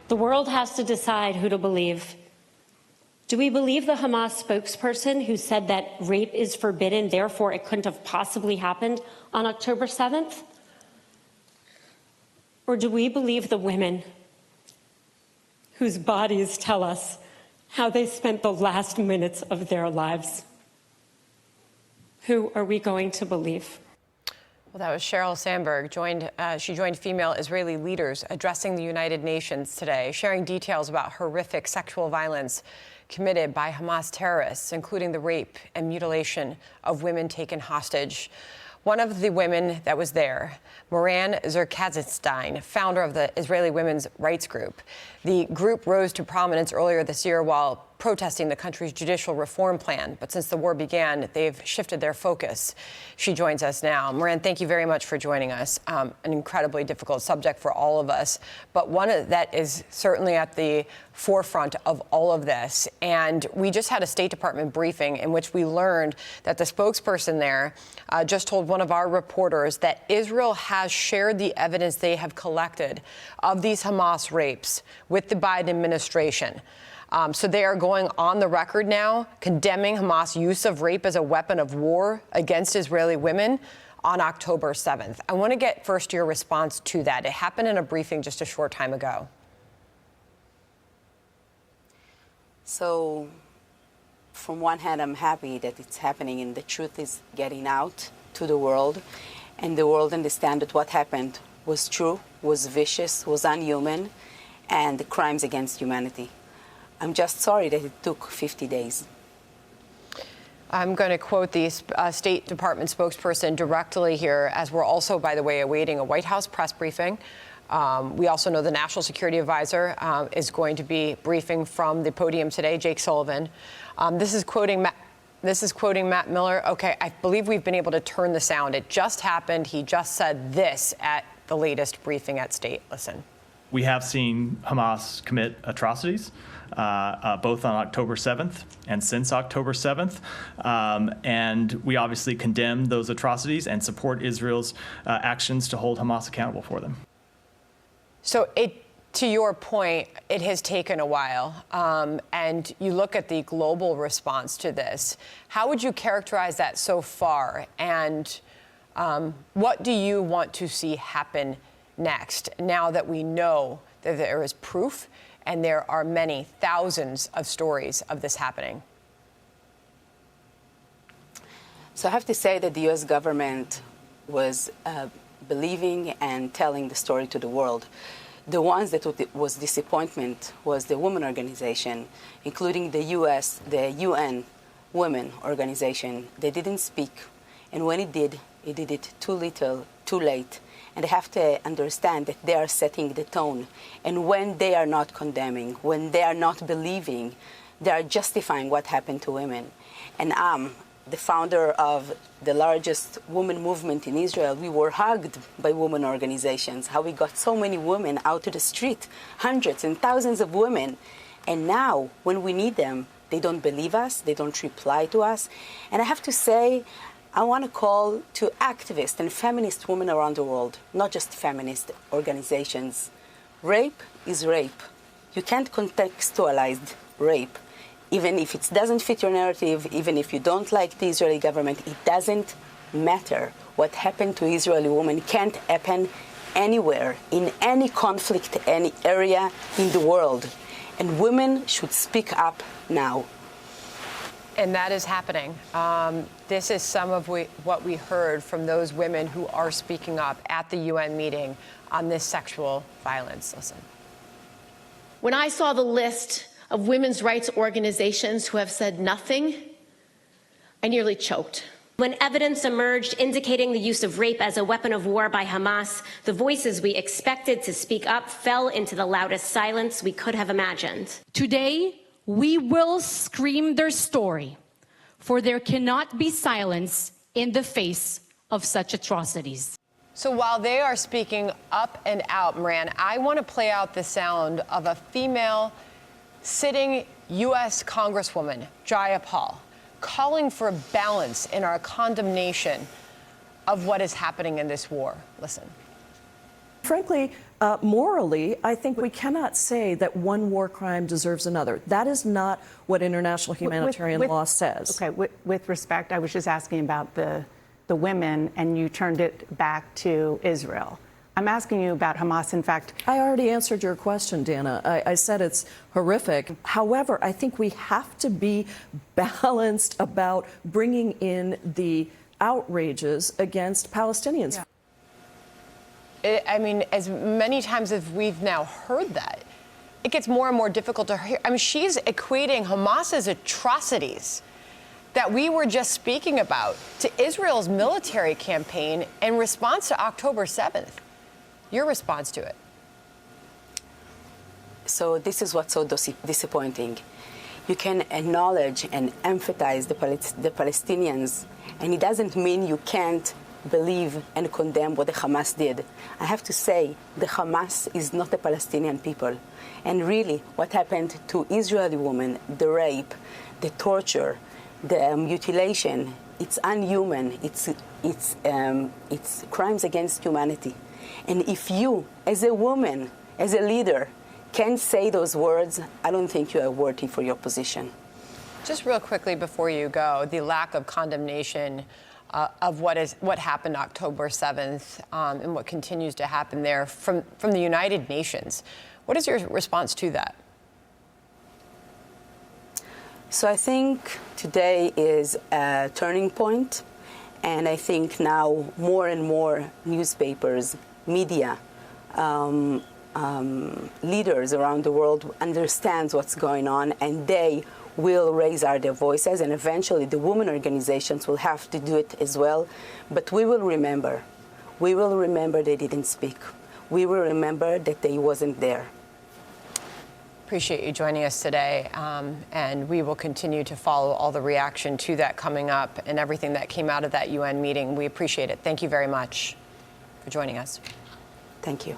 The world has to decide who to believe. Do we believe the Hamas spokesperson who said that rape is forbidden, therefore it couldn't have possibly happened on October 7th? Or do we believe the women whose bodies tell us how they spent the last minutes of their lives? Who are we going to believe? Well, that was Sheryl Sandberg. She joined female Israeli leaders addressing the United Nations today, sharing details about horrific sexual violence committed by Hamas terrorists, including the rape and mutilation of women taken hostage. One of the women that was there, Moran Zer Katzenstein, founder of the Israeli women's rights group. The group rose to prominence earlier this year while protesting the country's judicial reform plan. But since the war began, they've shifted their focus. She joins us now. Moran, thank you very much for joining us. An incredibly difficult subject for all of us, but one that is certainly at the forefront of all of this. And we just had a State Department briefing in which we learned that the spokesperson there just told one of our reporters that Israel has shared the evidence they have collected of these Hamas rapes with the Biden administration. So they are going on the record now condemning Hamas' use of rape as a weapon of war against Israeli women on October 7th. I want to get first your response to that. It happened in a briefing just a short time ago. So from one hand, I'm happy that it's happening and the truth is getting out to the world, and the world understands that what happened was true, was vicious, was unhuman, and the crimes against humanity. I'm just sorry that it took 50 days. I'm going to quote the State Department spokesperson directly here, as we're also, by the way, awaiting a White House press briefing. We also know the National Security Advisor is going to be briefing from the podium today, Jake Sullivan. This is quoting Matt Miller. Okay, I believe we've been able to turn the sound. It just happened. He just said this at the latest briefing at State. Listen. We have seen Hamas commit atrocities, both on October 7th and since October 7th. And we obviously condemn those atrocities and support Israel's actions to hold Hamas accountable for them. So to your point, it has taken a while. And you look at the global response to this. How would you characterize that so far? And what do you want to see happen next, now that we know that there is proof and there are many thousands of stories of this happening? So I have to say that the U.S. government was believing and telling the story to the world. The ones that was disappointment was the women organization, including the UN Women Organization. They didn't speak. And when it did it too little, too late. And they have to understand that they are setting the tone. And when they are not condemning, when they are not believing, they are justifying what happened to women. And I'm the founder of the largest women movement in Israel. We were hugged by women organizations, how we got so many women out to the street, hundreds and thousands of women. And now, when we need them, they don't believe us, they don't reply to us. And I have to say, I want to call to activist and feminist women around the world, not just feminist organizations. Rape is rape. You can't contextualize rape. Even if it doesn't fit your narrative, even if you don't like the Israeli government, it doesn't matter. What happened to Israeli women can't happen anywhere, in any conflict, any area in the world. And women should speak up now. And that is happening. This is some of what we heard from those women who are speaking up at the UN meeting on this sexual violence. Listen. When I saw the list of women's rights organizations who have said nothing, I nearly choked. When evidence emerged indicating the use of rape as a weapon of war by Hamas, the voices we expected to speak up fell into the loudest silence we could have imagined. Today, we will scream their story, for there cannot be silence in the face of such atrocities. So while they are speaking up and out, Moran, I want to play out the sound of a female sitting U.S. Congresswoman, Jaya Paul, calling for a balance in our condemnation of what is happening in this war. Listen. Frankly, morally, I think we cannot say that one war crime deserves another. That is not what international humanitarian law says. Okay, with respect, I was just asking about the women, and you turned it back to Israel. I'm asking you about Hamas. In fact, I already answered your question, Dana. I said it's horrific. However, I think we have to be balanced about bringing in the outrages against Palestinians. Yeah. I mean, as many times as we've now heard that, it gets more and more difficult to hear. I mean, she's equating Hamas's atrocities that we were just speaking about to Israel's military campaign in response to October 7th. Your response to it? So this is what's so disappointing. You can acknowledge and emphasize the Palestinians, and it doesn't mean you can't believe and condemn what the Hamas did. I have to say, the Hamas is not the Palestinian people. And really, what happened to Israeli women, the rape, the torture, the mutilation, it's unhuman. It's crimes against humanity. And if you, as a woman, as a leader, can't say those words, I don't think you are worthy for your position. Just real quickly before you go, the lack of condemnation of what happened October 7th and what continues to happen there from the United Nations. What is your response to that? So I think today is a turning point, and I think now more and more newspapers, media, leaders around the world understands what's going on, and they will raise their voices, and eventually the women organizations will have to do it as well. But we will remember. We will remember they didn't speak. We will remember that they wasn't there. Appreciate you joining us today, and we will continue to follow all the reaction to that coming up and everything that came out of that UN meeting. We appreciate it. Thank you very much for joining us. Thank you.